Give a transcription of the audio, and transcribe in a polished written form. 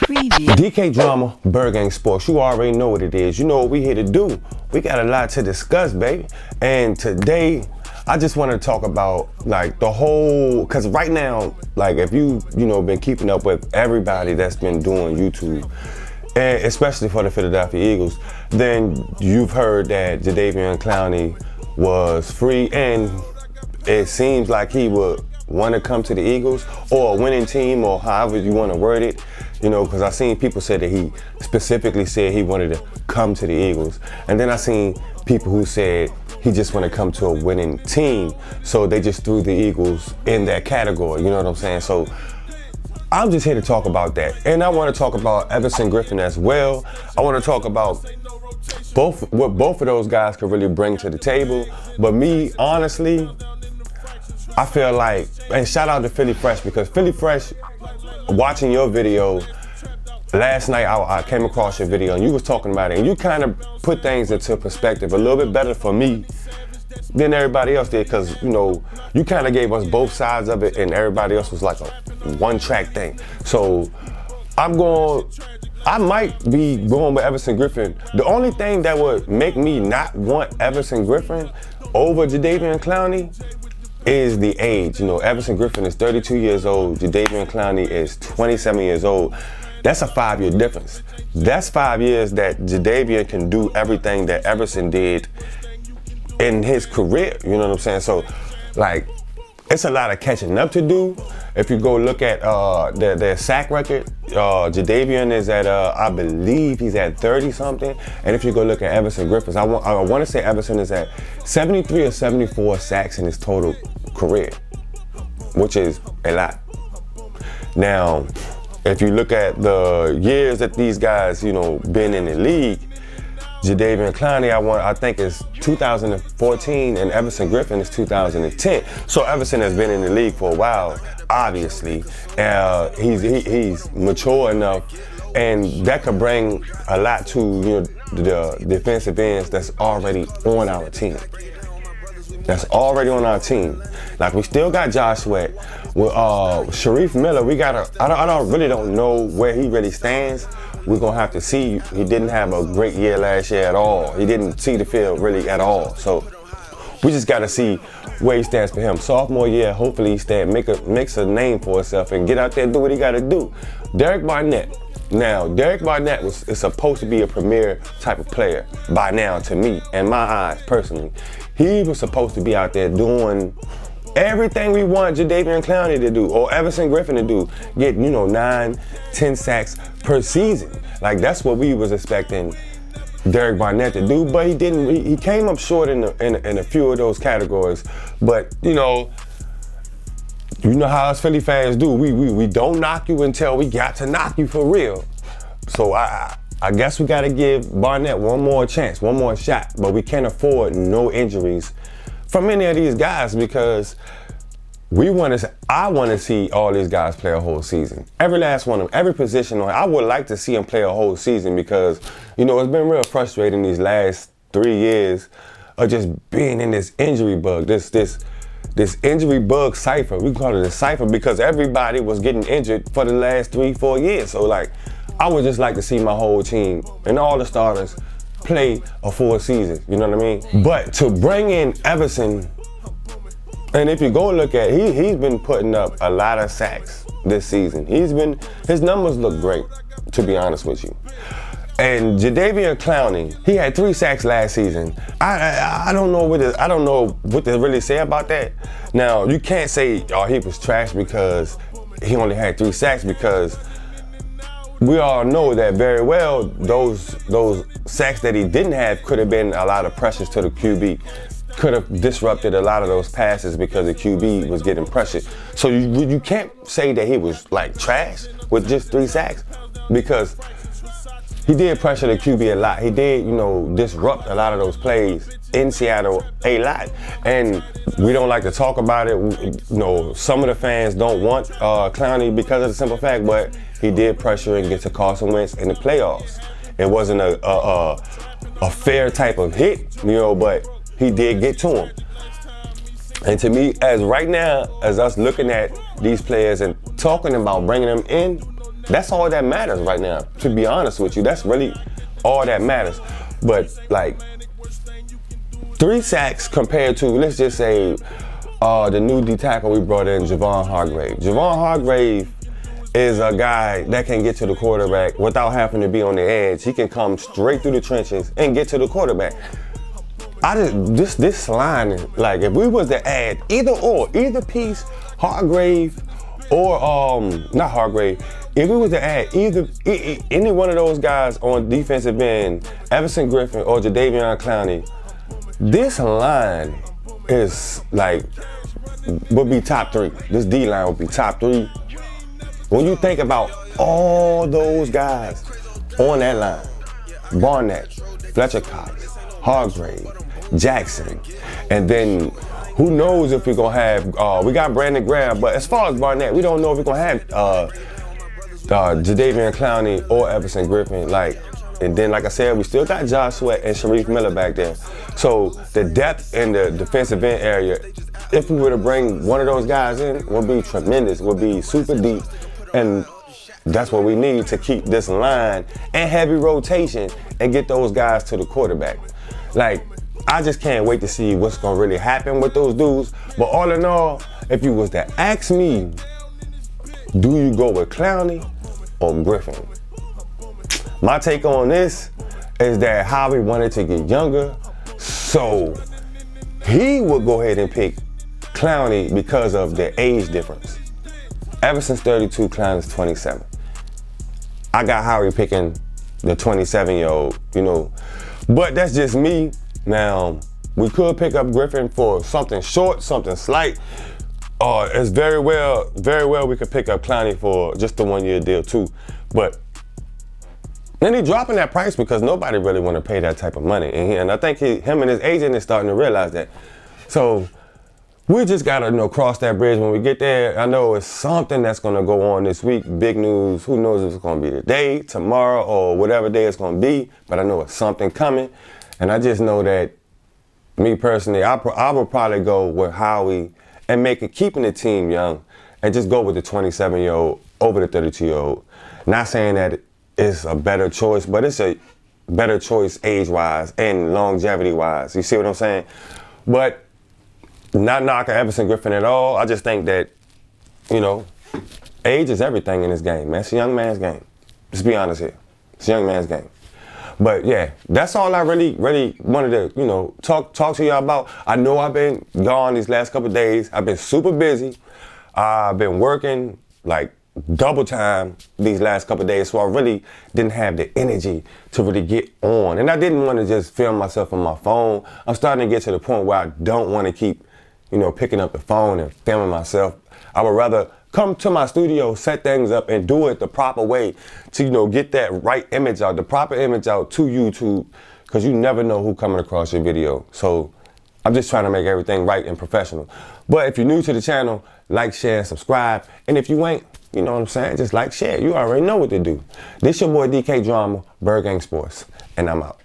Preview. DK Drama, Bird Gang Sports. You already know what it is. You know what we here to do. We got a lot to discuss, baby. And today, I just want to talk about like the whole, cause right now, like if you been keeping up with everybody that's been doing YouTube, and especially for the Philadelphia Eagles, then you've heard that Jadeveon Clowney was free, and it seems like he would want to come to the Eagles or a winning team, or however you want to word it, because I seen people say that he specifically said he wanted to come to the Eagles, and then I seen people who said he just want to come to a winning team, so they just threw the Eagles in that category, you know what I'm saying? So I'm just here to talk about that, and I want to talk about Everson Griffin as well. I want to talk about what both of those guys could really bring to the table, but me, honestly, I feel like, and shout out to Philly Fresh, because Philly Fresh, watching your video last night, I came across your video and you was talking about it, and you kind of put things into perspective a little bit better for me than everybody else did, because you kind of gave us both sides of it, and everybody else was like a one-track thing. So I might be going with Everson Griffin. The only thing that would make me not want Everson Griffin over Jadeveon Clowney is the age. Everson Griffin is 32 years old, Jadeveon Clowney is 27 years old. That's a 5-year difference. That's 5 years that Jadeveon can do everything that Everson did in his career, you know what I'm saying? So, like, it's a lot of catching up to do. If you go look at their sack record, Jadeveon is at, I believe he's at 30-something. And if you go look at Everson Griffin, I want to say Everson is at 73 or 74 sacks in his total career, which is a lot. Now, if you look at the years that these guys, been in the league, Jadeveon Clowney, I think is 2014, and Everson Griffin is 2010. So Everson has been in the league for a while, obviously. He's mature enough, and that could bring a lot to the defensive ends that's already on our team. Like, we still got Josh Sweat. With Sharif Miller, I really don't know where he really stands. We're gonna have to see. He didn't have a great year last year at all. He didn't see the field really at all. So we just gotta see where he stands for him. Sophomore year, hopefully he makes a name for himself and get out there and do what he gotta do. Derek Barnett. Now, Derek Barnett is supposed to be a premier type of player by now, to me, in my eyes, personally. He was supposed to be out there doing everything we want Jadeveon Clowney to do, or Everson Griffin to do, get 9-10 sacks per season. Like, that's what we was expecting Derek Barnett to do, but he didn't. He came up short in a few of those categories. But you know how us Philly fans do. We don't knock you until we got to knock you for real. So I guess we got to give Barnett one more chance, one more shot. But we can't afford no injuries from any of these guys, because I want to see all these guys play a whole season. Every last one of them, every position. I would like to see them play a whole season, because it's been real frustrating these last 3 years of just being in this injury bug, this injury bug cipher. We call it a cipher because everybody was getting injured for the last 3-4 years. So I would just like to see my whole team and all the starters play a full season, you know what I mean? But to bring in Everson, and if you go look at, he's been putting up a lot of sacks this season. His numbers look great, to be honest with you. And Jadeveon Clowney, he had 3 sacks last season. I don't know what to really say about that. Now, you can't say, he was trash because he only had 3 sacks, because we all know that very well those sacks that he didn't have could have been a lot of pressures to the QB. Could have disrupted a lot of those passes because the QB was getting pressured. So you can't say that he was like trash with just 3 sacks, because he did pressure the QB a lot. He did, disrupt a lot of those plays in Seattle a lot. And we don't like to talk about it. Some of the fans don't want Clowney because of the simple fact, but he did pressure and get to Carson Wentz in the playoffs. It wasn't a fair type of hit, but he did get to him. And to me, as right now, as us looking at these players and talking about bringing them in, that's all that matters right now. To be honest with you, that's really all that matters. But like 3 sacks compared to, let's just say, the new D tackle we brought in, Javon Hargrave. Javon Hargrave is a guy that can get to the quarterback without having to be on the edge. He can come straight through the trenches and get to the quarterback. This line, like if we was to add either piece, Hargrave or not Hargrave, if we was to add any one of those guys on defensive end, Everson Griffin or Jadeveon Clowney, this line is like, would be top 3. This D line would be top 3. When you think about all those guys on that line, Barnett, Fletcher Cox, Hargrave, Jackson, and then who knows if we're gonna have, we got Brandon Graham, but as far as Barnett, we don't know if we're gonna have Jadeveon Clowney or Everson Griffin. And then, like I said, we still got Josh Sweat and Shareef Miller back there. So the depth in the defensive end area, if we were to bring one of those guys in, would be tremendous, would be super deep. And that's what we need to keep this line and heavy rotation and get those guys to the quarterback. Like, I just can't wait to see what's gonna really happen with those dudes. But all in all, if you was to ask me, do you go with Clowney or Griffin? My take on this is that Howie wanted to get younger, so he would go ahead and pick Clowney because of the age difference. Everson's 32, Clowney's 27. I got Howie picking the 27-year-old, you know. But that's just me. Now, we could pick up Griffin for something short, something slight. It's very well we could pick up Clowney for just the 1-year deal too. But then he dropping that price because nobody really want to pay that type of money. And I think him and his agent is starting to realize that. So we just gotta cross that bridge when we get there. I know it's something that's gonna go on this week. Big news. Who knows if it's gonna be today, tomorrow, or whatever day it's gonna be. But I know it's something coming. And I just know that me personally, I would probably go with Howie and keeping the team young and just go with the 27-year-old over the 32-year-old. Not saying that it's a better choice, but it's a better choice age-wise and longevity-wise. You see what I'm saying? But not knocking Everson Griffin at all. I just think that, age is everything in this game, man. It's a young man's game. Let's be honest here. It's a young man's game. But yeah, that's all I really wanted to, talk to y'all about. I know I've been gone these last couple of days. I've been super busy. I've been working like double time these last couple of days, so I really didn't have the energy to really get on. And I didn't want to just film myself on my phone. I'm starting to get to the point where I don't want to keep, picking up the phone and filming myself. I would rather come to my studio, set things up, and do it the proper way to, get that right image out, the proper image out to YouTube, because you never know who's coming across your video. So I'm just trying to make everything right and professional. But if you're new to the channel, like, share, and subscribe. And if you ain't, you know what I'm saying, just like, share. You already know what to do. This your boy DK Drama, Bird Gang Sports, and I'm out.